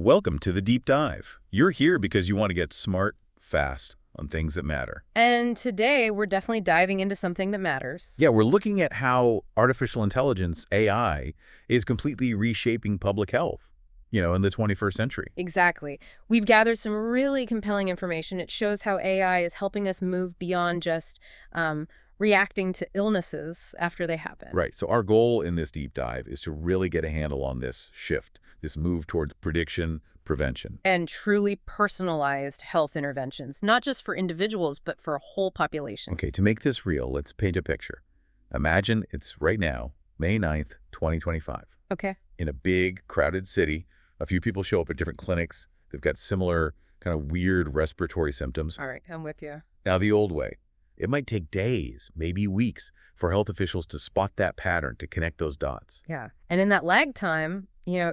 Welcome to the Deep Dive. You're here because you want to get smart, fast, on things that matter. And today, we're definitely diving into something that matters. Yeah, we're looking at how artificial intelligence, AI, is completely reshaping public health, in the 21st century. Exactly. We've gathered some really compelling information. It shows how AI is helping us move beyond just reacting to illnesses after they happen. Right, so our goal in this deep dive is to really get a handle on this shift, this move towards prediction, prevention. And truly personalized health interventions, not just for individuals, but for a whole population. Okay, to make this real, let's paint a picture. Imagine it's right now, May 9th, 2025. Okay. In a big, crowded city, a few people show up at different clinics. They've got similar kind of weird respiratory symptoms. All right, I'm with you. Now, the old way. It might take days, maybe weeks, for health officials to spot that pattern, to connect those dots. Yeah. And in that lag time,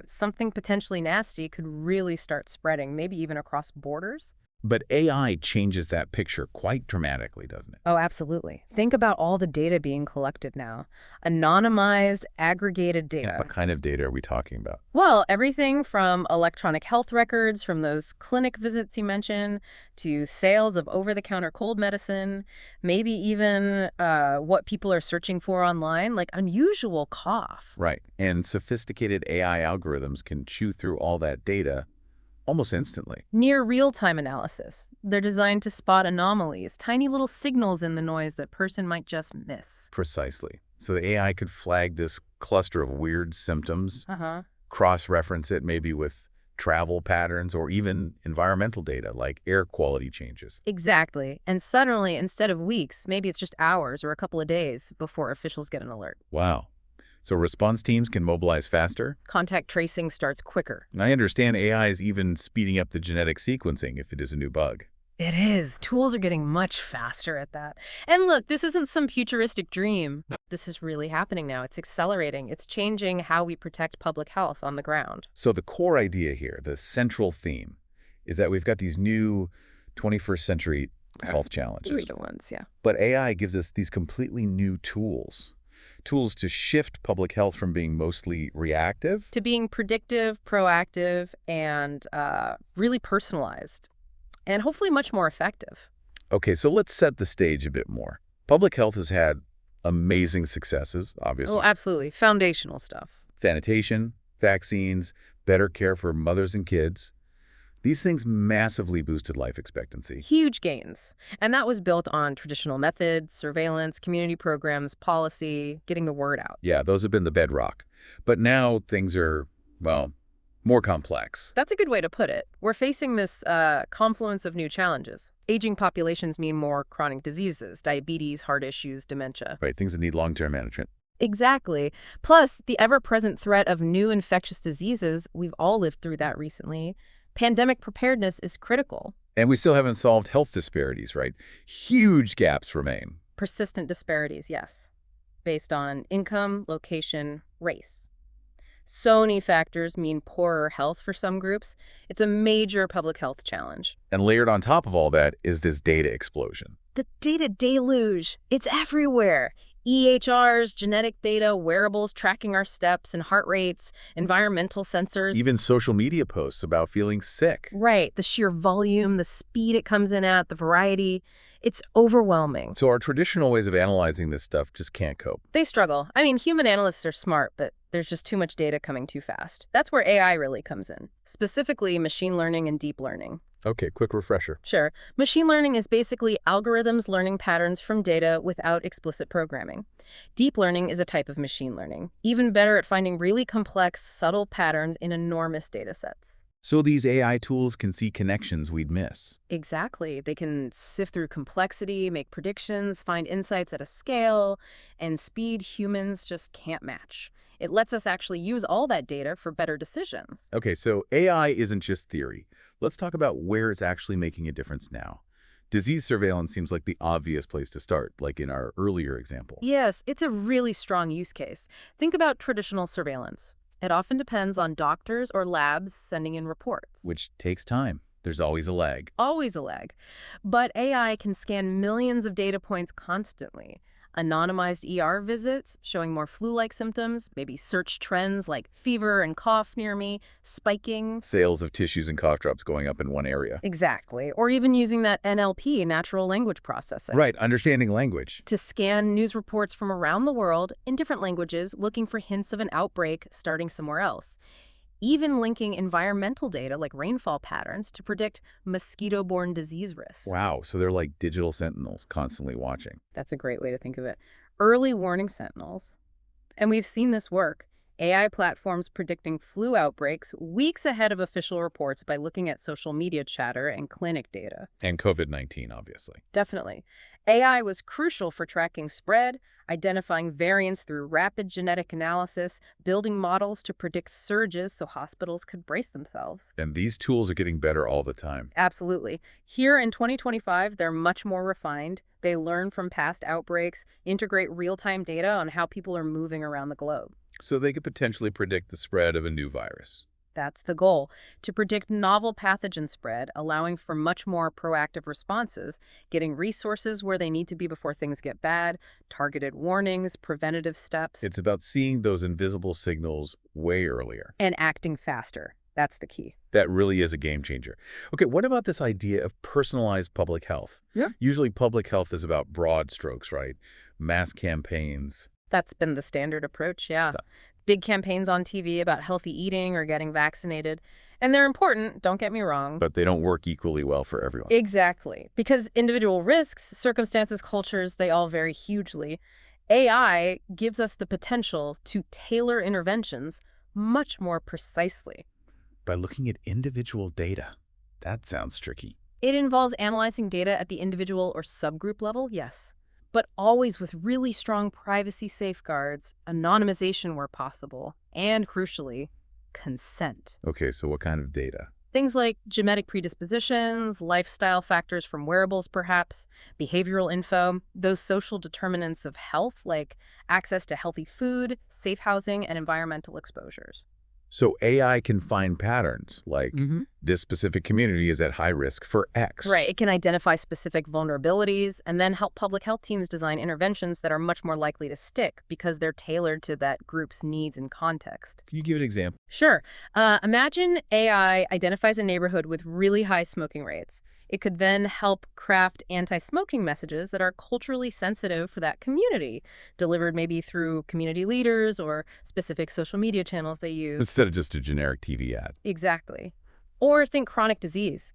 something potentially nasty could really start spreading, maybe even across borders. But AI changes that picture quite dramatically, doesn't it? Oh, absolutely. Think about all the data being collected now. Anonymized, aggregated data. What kind of data are we talking about? Well, everything from electronic health records, from those clinic visits you mentioned, to sales of over-the-counter cold medicine, maybe even what people are searching for online, like unusual cough. Right. And sophisticated AI algorithms can chew through all that data almost instantly. Near real-time analysis. They're designed to spot anomalies, tiny little signals in the noise that person might just miss. Precisely. So the AI could flag this cluster of weird symptoms, cross-reference it maybe with travel patterns or even environmental data like air quality changes. Exactly. And suddenly, instead of weeks, maybe it's just hours or a couple of days before officials get an alert. Wow. So response teams can mobilize faster? Contact tracing starts quicker. And I understand AI is even speeding up the genetic sequencing if it is a new bug. It is. Tools are getting much faster at that. And look, this isn't some futuristic dream. This is really happening now. It's accelerating. It's changing how we protect public health on the ground. So the core idea here, the central theme, is that we've got these new 21st century health challenges. We're the ones, yeah. But AI gives us these completely new tools to shift public health from being mostly reactive to being predictive, proactive, and really personalized, and hopefully much more effective. Okay, so let's set the stage a bit more. Public health has had amazing successes, obviously. Oh, absolutely. Foundational stuff. Sanitation, vaccines, better care for mothers and kids. These things massively boosted life expectancy. Huge gains. And that was built on traditional methods, surveillance, community programs, policy, getting the word out. Yeah, those have been the bedrock. But now things are, well, more complex. That's a good way to put it. We're facing this confluence of new challenges. Aging populations mean more chronic diseases, diabetes, heart issues, dementia. Right, things that need long-term management. Exactly. Plus, the ever-present threat of new infectious diseases, we've all lived through that recently. Pandemic preparedness is critical. And we still haven't solved health disparities, right? Huge gaps remain. Persistent disparities, yes, based on income, location, race. So many factors mean poorer health for some groups. It's a major public health challenge. And layered on top of all that is this data explosion. The data deluge. It's everywhere. EHRs, genetic data, wearables tracking our steps and heart rates, environmental sensors. Even social media posts about feeling sick. Right. The sheer volume, the speed it comes in at, the variety. It's overwhelming. So our traditional ways of analyzing this stuff just can't cope. They struggle. I mean, human analysts are smart, but there's just too much data coming too fast. That's where AI really comes in, specifically machine learning and deep learning. Okay, quick refresher. Sure. Machine learning is basically algorithms learning patterns from data without explicit programming. Deep learning is a type of machine learning, even better at finding really complex, subtle patterns in enormous data sets. So these AI tools can see connections we'd miss. Exactly. They can sift through complexity, make predictions, find insights at a scale, and speed humans just can't match. It lets us actually use all that data for better decisions. Okay, so AI isn't just theory. Let's talk about where it's actually making a difference now. Disease surveillance seems like the obvious place to start, like in our earlier example. Yes, it's a really strong use case. Think about traditional surveillance. It often depends on doctors or labs sending in reports. Which takes time. There's always a lag. Always a lag. But AI can scan millions of data points constantly. anonymized ER visits showing more flu-like symptoms, maybe search trends like fever and cough near me, spiking. Sales of tissues and cough drops going up in one area. Exactly. Or even using that NLP, natural language processing, Right, understanding language. to scan news reports from around the world in different languages, looking for hints of an outbreak starting somewhere else. Even linking environmental data like rainfall patterns to predict mosquito-borne disease risks. Wow, so they're like digital sentinels constantly watching. That's a great way to think of it. Early warning sentinels. And we've seen this work. AI platforms predicting flu outbreaks weeks ahead of official reports by looking at social media chatter and clinic data. And COVID-19, obviously. Definitely. AI was crucial for tracking spread, identifying variants through rapid genetic analysis, building models to predict surges so hospitals could brace themselves. And these tools are getting better all the time. Absolutely. Here in 2025, they're much more refined. They learn from past outbreaks, integrate real-time data on how people are moving around the globe. So they could potentially predict the spread of a new virus. That's the goal, to predict novel pathogen spread, allowing for much more proactive responses, getting resources where they need to be before things get bad, targeted warnings, preventative steps. It's about seeing those invisible signals way earlier. And acting faster. That's the key. That really is a game changer. Okay, what about this idea of personalized public health? Yeah. Usually public health is about broad strokes, right? Mass campaigns. That's been the standard approach, yeah. Big campaigns on TV about healthy eating or getting vaccinated. And they're important, don't get me wrong. But they don't work equally well for everyone. Exactly. Because individual risks, circumstances, cultures, they all vary hugely. AI gives us the potential to tailor interventions much more precisely. By looking at individual data. That sounds tricky. It involves analyzing data at the individual or subgroup level, yes, but always with really strong privacy safeguards, anonymization where possible, and crucially, consent. Okay, so what kind of data? Things like genetic predispositions, lifestyle factors from wearables perhaps, behavioral info, those social determinants of health like access to healthy food, safe housing, and environmental exposures. So AI can find patterns like this specific community is at high risk for X. Right. It can identify specific vulnerabilities and then help public health teams design interventions that are much more likely to stick because they're tailored to that group's needs and context. Can you give an example? Sure. Imagine AI identifies a neighborhood with really high smoking rates. It could then help craft anti-smoking messages that are culturally sensitive for that community, delivered maybe through community leaders or specific social media channels they use. Instead of just a generic TV ad. Exactly. Or think chronic disease.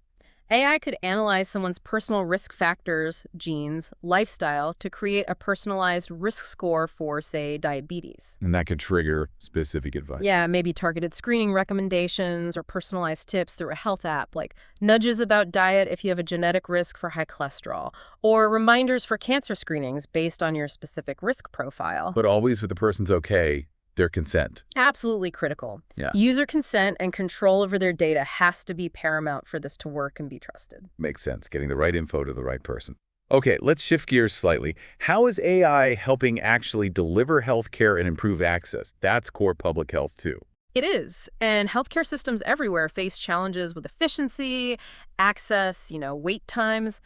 AI could analyze someone's personal risk factors, genes, lifestyle to create a personalized risk score for, say, diabetes. And that could trigger specific advice. Yeah, maybe targeted screening recommendations or personalized tips through a health app, like nudges about diet if you have a genetic risk for high cholesterol, or reminders for cancer screenings based on your specific risk profile. But always with the person's okay, their consent. Absolutely critical. Yeah. User consent and control over their data has to be paramount for this to work and be trusted. Makes sense, getting the right info to the right person. Okay, let's shift gears slightly. How is AI helping actually deliver healthcare and improve access? That's core public health too. It is. And healthcare systems everywhere face challenges with efficiency, access, wait times.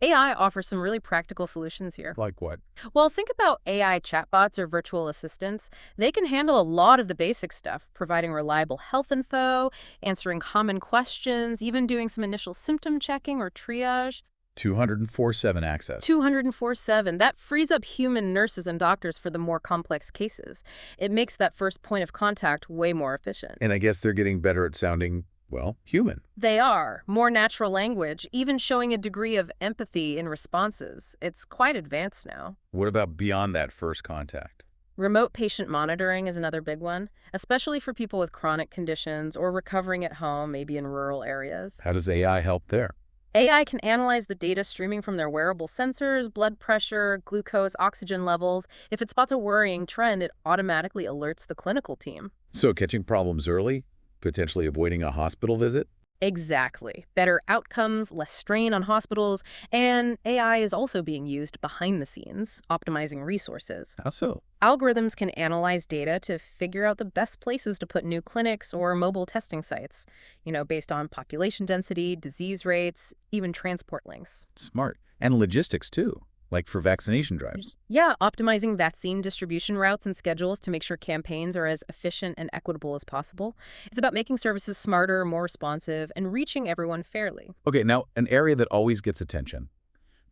AI offers some really practical solutions here. Like what? Well, think about AI chatbots or virtual assistants. They can handle a lot of the basic stuff, providing reliable health info, answering common questions, even doing some initial symptom checking or triage. 204/7 access. 204/7. That frees up human nurses and doctors for the more complex cases. It makes that first point of contact way more efficient. And I guess they're getting better at sounding, well, human. They are. More natural language, even showing a degree of empathy in responses. It's quite advanced now. What about beyond that first contact? Remote patient monitoring is another big one, especially for people with chronic conditions or recovering at home, maybe in rural areas. How does AI help there? AI can analyze the data streaming from their wearable sensors, blood pressure, glucose, oxygen levels. If it spots a worrying trend, it automatically alerts the clinical team. So catching problems early, potentially avoiding a hospital visit? Exactly. Better outcomes, less strain on hospitals, and AI is also being used behind the scenes, optimizing resources. How so? Algorithms can analyze data to figure out the best places to put new clinics or mobile testing sites, based on population density, disease rates, even transport links. Smart. And logistics too. like for vaccination drives. Yeah, optimizing vaccine distribution routes and schedules to make sure campaigns are as efficient and equitable as possible. It's about making services smarter, more responsive, and reaching everyone fairly. Okay, now an area that always gets attention,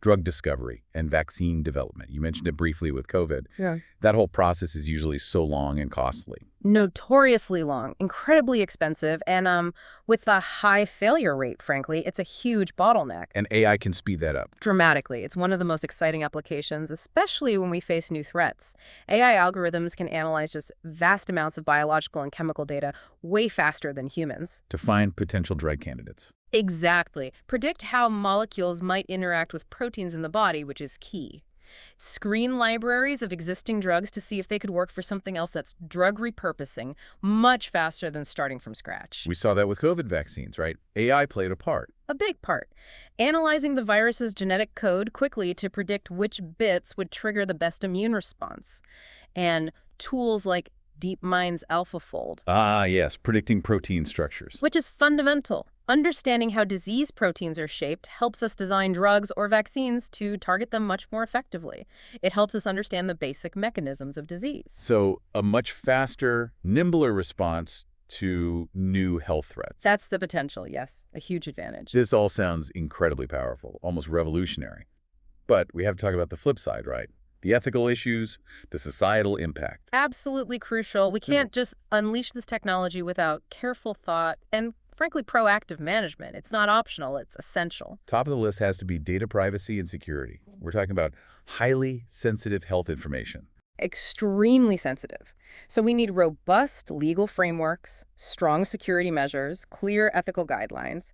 drug discovery and vaccine development. You mentioned it briefly with COVID. Yeah. That whole process is usually so long and costly. Notoriously long, incredibly expensive, and with a high failure rate, frankly, it's a huge bottleneck. And AI can speed that up. Dramatically. It's one of the most exciting applications, especially when we face new threats. AI algorithms can analyze just vast amounts of biological and chemical data way faster than humans. To find potential drug candidates. Exactly. Predict how molecules might interact with proteins in the body, which is key. Screen libraries of existing drugs to see if they could work for something else. That's drug repurposing, much faster than starting from scratch. We saw that with COVID vaccines, right? AI played a part. A big part. Analyzing the virus's genetic code quickly to predict which bits would trigger the best immune response. And tools like DeepMind's AlphaFold. Ah, yes, predicting protein structures. Which is fundamental. Understanding how disease proteins are shaped helps us design drugs or vaccines to target them much more effectively. It helps us understand the basic mechanisms of disease. So a much faster, nimbler response to new health threats. That's the potential, yes. A huge advantage. This all sounds incredibly powerful, almost revolutionary. But we have to talk about the flip side, right? The ethical issues, the societal impact. Absolutely crucial. We can't just unleash this technology without careful thought and, frankly, proactive management. It's not optional, it's essential. Top of the list has to be data privacy and security. We're talking about highly sensitive health information. Extremely sensitive. So we need robust legal frameworks, strong security measures, clear ethical guidelines.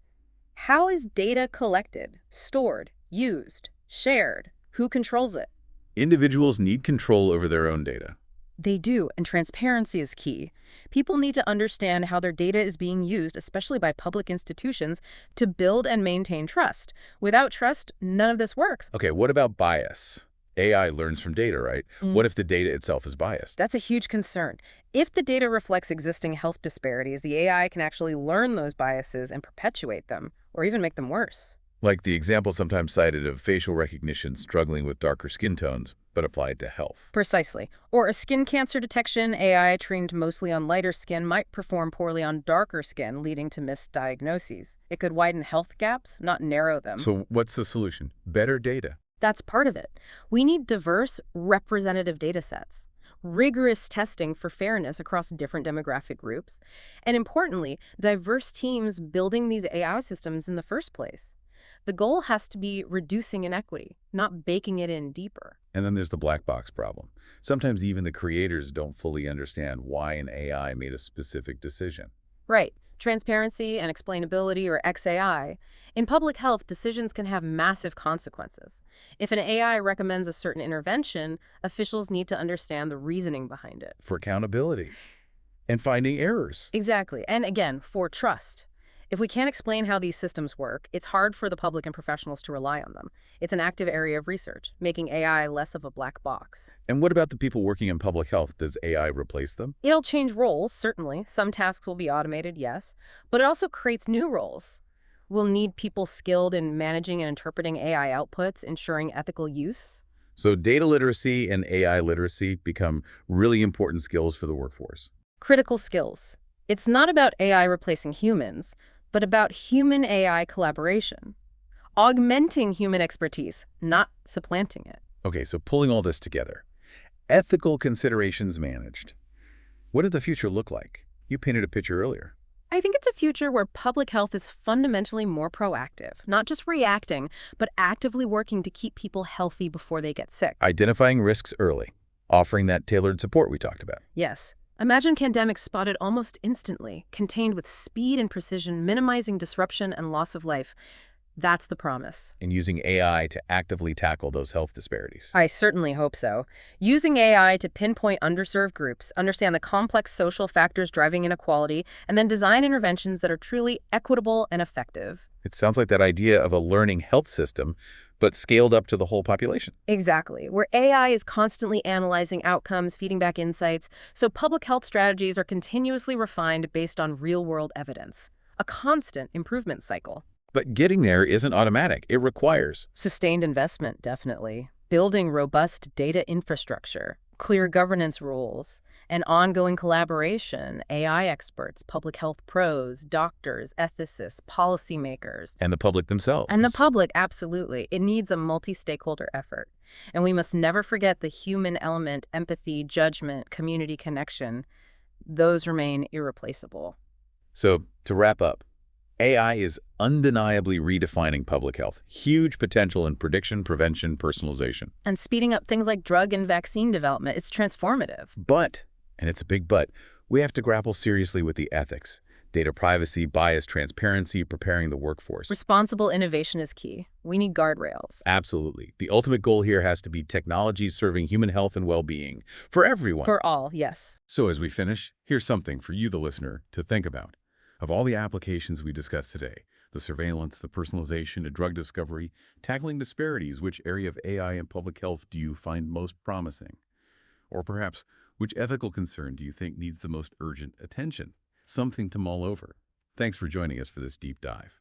How is data collected, stored, used, shared? Who controls it? Individuals need control over their own data. They do, and transparency is key. People need to understand how their data is being used, especially by public institutions, to build and maintain trust. Without trust, none of this works. Okay, what about bias? AI learns from data, right? What if the data itself is biased? That's a huge concern. If the data reflects existing health disparities, the AI can actually learn those biases and perpetuate them, or even make them worse. Like the example sometimes cited of facial recognition struggling with darker skin tones, but applied to health. Precisely. Or a skin cancer detection AI trained mostly on lighter skin might perform poorly on darker skin, leading to misdiagnoses. It could widen health gaps, not narrow them. So what's the solution? Better data. That's part of it. We need diverse, representative data sets, rigorous testing for fairness across different demographic groups, and importantly, diverse teams building these AI systems in the first place. The goal has to be reducing inequity, not baking it in deeper. And then there's the black box problem. Sometimes even the creators don't fully understand why an AI made a specific decision. Right. Transparency and explainability, or XAI. In public health, decisions can have massive consequences. If an AI recommends a certain intervention, officials need to understand the reasoning behind it. For accountability and finding errors. Exactly. And again, for trust. If we can't explain how these systems work, it's hard for the public and professionals to rely on them. It's an active area of research, making AI less of a black box. And what about the people working in public health? Does AI replace them? It'll change roles, certainly. Some tasks will be automated, yes. But it also creates new roles. We'll need people skilled in managing and interpreting AI outputs, ensuring ethical use. So data literacy and AI literacy become really important skills for the workforce. Critical skills. It's not about AI replacing humans, but about human-AI collaboration. Augmenting human expertise, not supplanting it. Okay, so pulling all this together. Ethical considerations managed. What does the future look like? You painted a picture earlier. I think it's a future where public health is fundamentally more proactive, not just reacting, but actively working to keep people healthy before they get sick. Identifying risks early, offering that tailored support we talked about. Yes. Imagine pandemics spotted almost instantly, contained with speed and precision, minimizing disruption and loss of life. That's the promise. And using AI to actively tackle those health disparities. I certainly hope so. Using AI to pinpoint underserved groups, understand the complex social factors driving inequality, and then design interventions that are truly equitable and effective. It sounds like that idea of a learning health system, but scaled up to the whole population. Exactly, where AI is constantly analyzing outcomes, feeding back insights, so public health strategies are continuously refined based on real-world evidence. A constant improvement cycle. But getting there isn't automatic. It requires Sustained investment, definitely. building robust data infrastructure, clear governance rules, and ongoing collaboration, AI experts, public health pros, doctors, ethicists, policymakers, And the public and the themselves. public, absolutely. It needs a multi-stakeholder effort. And we must never forget the human element, empathy, judgment, community connection. Those remain irreplaceable. So, to wrap up, AI is undeniably redefining public health. Huge potential in prediction, prevention, personalization. And speeding up things like drug and vaccine development, it's transformative. But, and it's a big but, we have to grapple seriously with the ethics. Data privacy, bias, transparency, preparing the workforce. Responsible innovation is key. We need guardrails. Absolutely. The ultimate goal here has to be technology serving human health and well-being for everyone. For all, yes. So as we finish, here's something for you, the listener, to think about. Of all the applications we discussed today, the surveillance, the personalization, the drug discovery, tackling disparities, which area of AI and public health do you find most promising? Or perhaps, which ethical concern do you think needs the most urgent attention? Something to mull over. Thanks for joining us for this deep dive.